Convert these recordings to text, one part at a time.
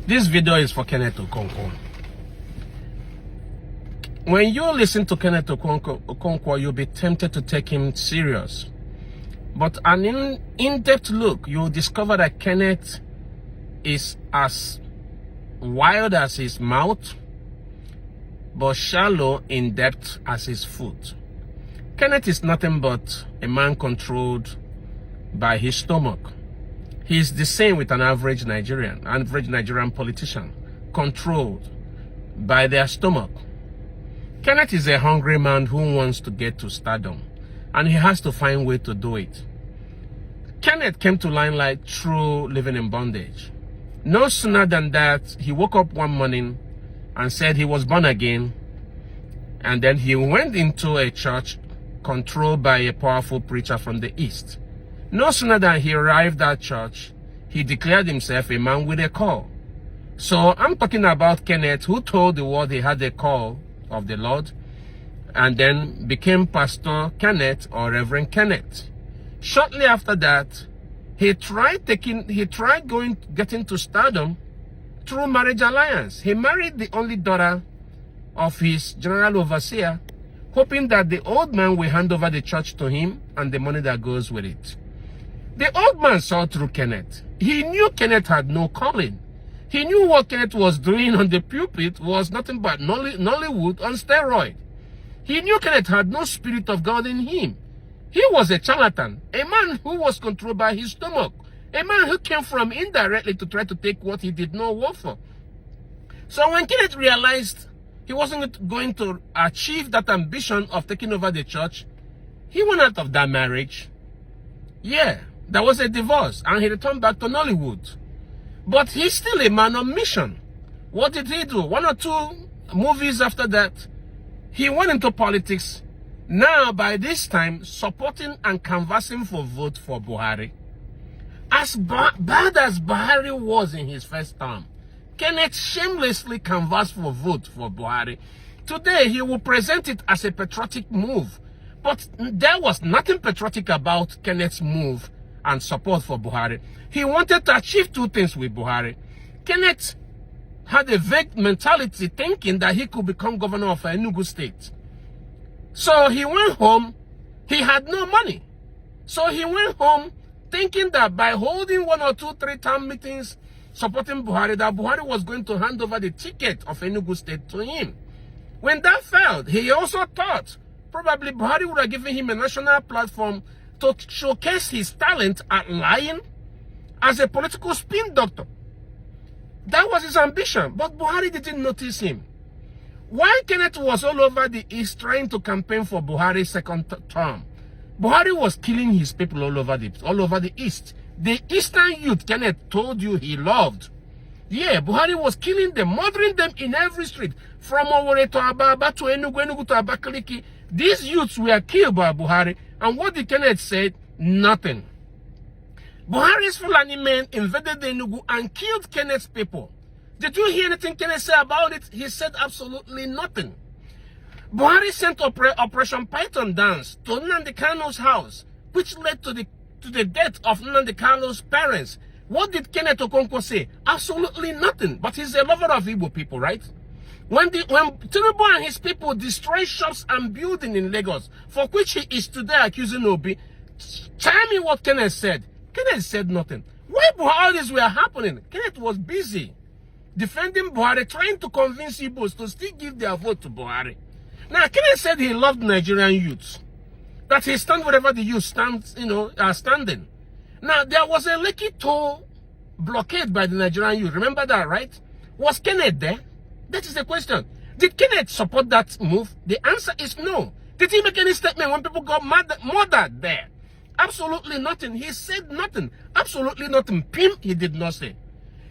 This video is for Kenneth Okonkwo. When you listen to Kenneth Okonkwo, you'll be tempted to take him serious. But an in-depth look, you'll discover that Kenneth is as wild as his mouth, but shallow in depth as his foot. Kenneth is nothing but a man controlled by his stomach. He's the same with an average Nigerian politician, controlled by their stomach. Kenneth is a hungry man who wants to get to stardom, and he has to find a way to do it. Kenneth came to limelight through living in bondage. No sooner than that, he woke up one morning and said he was born again, and then he went into a church controlled by a powerful preacher from the east. No sooner than he arrived at church, he declared himself a man with a call. So I'm talking about Kenneth, who told the world he had a call of the Lord, and then became Pastor Kenneth or Reverend Kenneth. Shortly after that, he tried getting to stardom through marriage alliance. He married the only daughter of his general overseer, hoping that the old man will hand over the church to him and the money that goes with it. The old man saw through Kenneth. He knew Kenneth had no calling. He knew what Kenneth was doing on the pulpit was nothing but Nollywood on steroid. He knew Kenneth had no spirit of God in him. He was a charlatan, a man who was controlled by his stomach, a man who came from indirectly to try to take what he did not work for. So when Kenneth realized he wasn't going to achieve that ambition of taking over the church, he went out of that marriage. Yeah, there was a divorce, and he returned back to Nollywood. But he's still a man on mission. What did he do? 1 or 2 movies after that, he went into politics. Now, by this time, supporting and canvassing for vote for Buhari. As bad as Buhari was in his first term, Kenneth shamelessly canvassed for vote for Buhari. Today, he will present it as a patriotic move. But there was nothing patriotic about Kenneth's move and support for Buhari. He wanted to achieve 2 things with Buhari. Kenneth had a vague mentality thinking that he could become governor of Enugu State. So he went home. He had no money. So he went home thinking that by holding 1 or 2, 3 town meetings supporting Buhari, that Buhari was going to hand over the ticket of Enugu State to him. When that failed, he also thought probably Buhari would have given him a national platform to showcase his talent at lying as a political spin doctor. That was his ambition, but Buhari didn't notice him. While Kenneth was all over the East trying to campaign for Buhari's second term, Buhari was killing his people all over the East. The Eastern youth Kenneth told you he loved. Yeah, Buhari was killing them, murdering them in every street, from Owerri to Ababa to Enugu to Abakaliki. These youths were killed by Buhari, and what did Kenneth say? Nothing. Buhari's Fulani men invaded the Enugu and killed Kenneth's people. Did you hear anything Kenneth say about it? He said absolutely nothing. Buhari sent Operation Python dance to Nnamdi Kanu's house, which led to the death of Nnamdi Kanu's parents. What did Kenneth Okonkwo say? Absolutely nothing. But he's a lover of Igbo people, right? When Tinubu and his people destroyed shops and buildings in Lagos, for which he is today accusing Obi, tell me what Kenneth said. Kenneth said nothing. While all this were happening, Kenneth was busy defending Buhari, trying to convince Igbos to still give their vote to Buhari. Now, Kenneth said he loved Nigerian youths, that he stands wherever the youth stands, are standing. Now, there was a Lekki toll blockade by the Nigerian youth. Remember that, right? Was Kenneth there? That is the question. Did Kenneth support that move? The answer is no. Did he make any statement when people got murdered there? Absolutely nothing. He said nothing. Absolutely nothing. Pim, he did not say.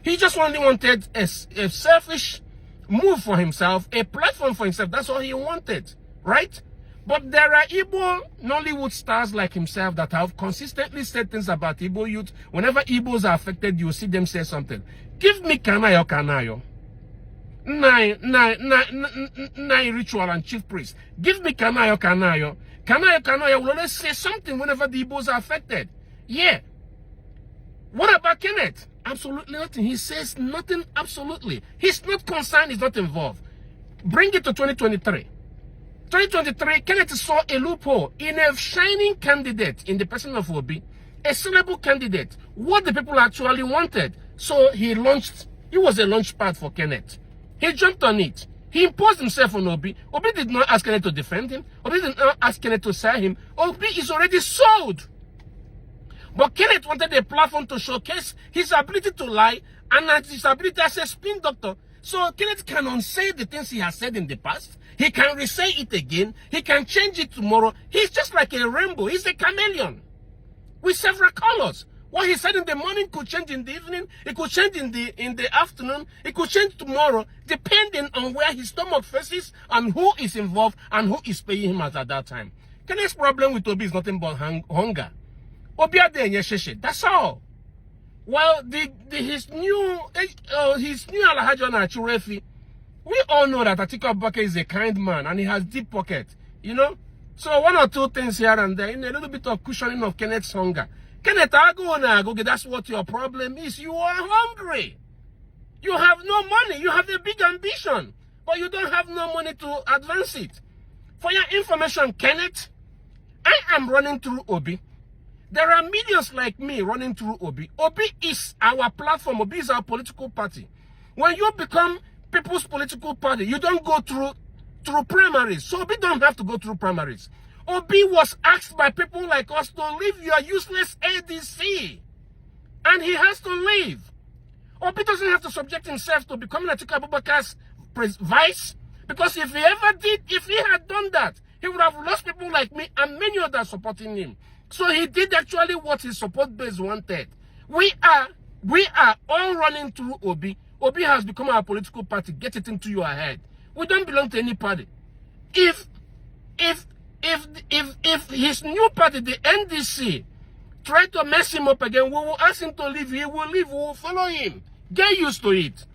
He just only wanted a selfish move for himself, a platform for himself. That's all he wanted, right? But there are Igbo Nollywood stars like himself that have consistently said things about Igbo youth. Whenever Igbos are affected, you see them say something. Give me Kanayo Kanayo. Nine ritual and chief priest. Give me Kanayo Kanayo. Kanayo Kanayo will always say something whenever the Igbos are affected. Yeah. What about Kenneth? Absolutely nothing. He says nothing absolutely. He's not concerned, he's not involved. Bring it to 2023. 2023, Kenneth saw a loophole in a shining candidate in the person of Obi, a sellable candidate, what the people actually wanted. So he was a launch pad for Kenneth. He jumped on it. He imposed himself on Obi. Obi did not ask Kenneth to defend him. Obi did not ask Kenneth to sell him. Obi is already sold. But Kenneth wanted a platform to showcase his ability to lie and his ability as a spin doctor. So Kenneth can unsay the things he has said in the past. He can re-say it again. He can change it tomorrow. He's just like a rainbow. He's a chameleon with several colors. What he said in the morning could change in the evening. It could change in the afternoon. It could change tomorrow, depending on where his stomach faces and who is involved and who is paying him at that time. Kenneth's problem with Obi is nothing but hunger. Obi adeyesheshe. That's all. Well, his new Alhaji Onachurefi, we all know that Atiku Abubakar is a kind man and he has deep pockets, you know. So one or two things here and there, in a little bit of cushioning of Kenneth's hunger. Kenneth, that's what your problem is. You are hungry. You have no money. You have a big ambition, but you don't have no money to advance it. For your information, Kenneth, I am running through Obi. There are millions like me running through Obi. Obi is our platform. Obi is our political party. When you become people's political party, you don't go through primaries. So Obi don't have to go through primaries. Obi was asked by people like us to leave your useless ADC. And he has to leave. Obi doesn't have to subject himself to becoming Atiku Abubakar's vice. Because if he had done that, he would have lost people like me and many others supporting him. So he did actually what his support base wanted. We are all running through Obi. Obi has become our political party. Get it into your head. We don't belong to any party. If his new party, the NDC, try to mess him up again, we will ask him to leave. He will leave. We will follow him. Get used to it.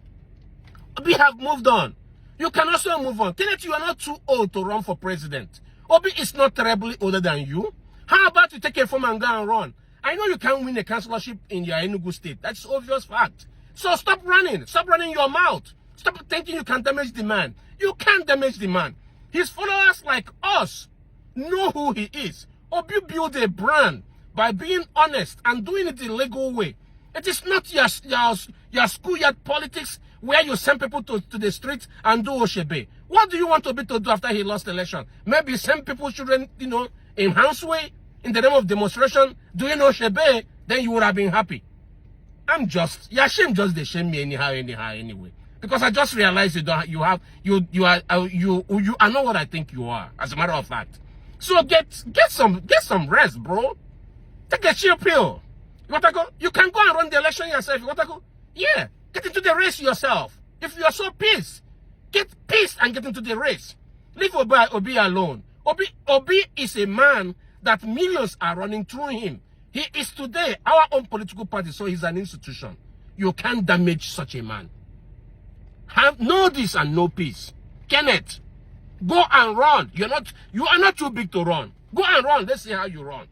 We have moved on. You can also move on. Kenneth, you are not too old to run for president. Obi is not terribly older than you. How about you take a form and go and run? I know you can't win a councillorship in your Enugu state. That's obvious fact. So stop running. Stop running your mouth. Stop thinking you can damage the man. You can't damage the man. His followers like us know who he is. Obi build a brand by being honest and doing it the legal way. It is not your schoolyard politics where you send people to the streets and do Oshebe. What do you want Obi to do after he lost the election? Maybe send people children, in harm's way in the name of demonstration, doing Oshebe, then you would have been happy. Your shame just they shame me anyhow anyway. Because I just realized you are not what I think you are, as a matter of fact. So get some rest, bro. Take a chill pill. You want to go? You can go and run the election yourself. You want to go? Yeah. Get into the race yourself. If you are so pissed, get pissed and get into the race. Leave Obi alone. Obi is a man that millions are running through him. He is today our own political party, so he's an institution. You can't damage such a man. Have no this and no peace. Kenneth, go and run. You are not too big to run. Go and run. Let's see how you run.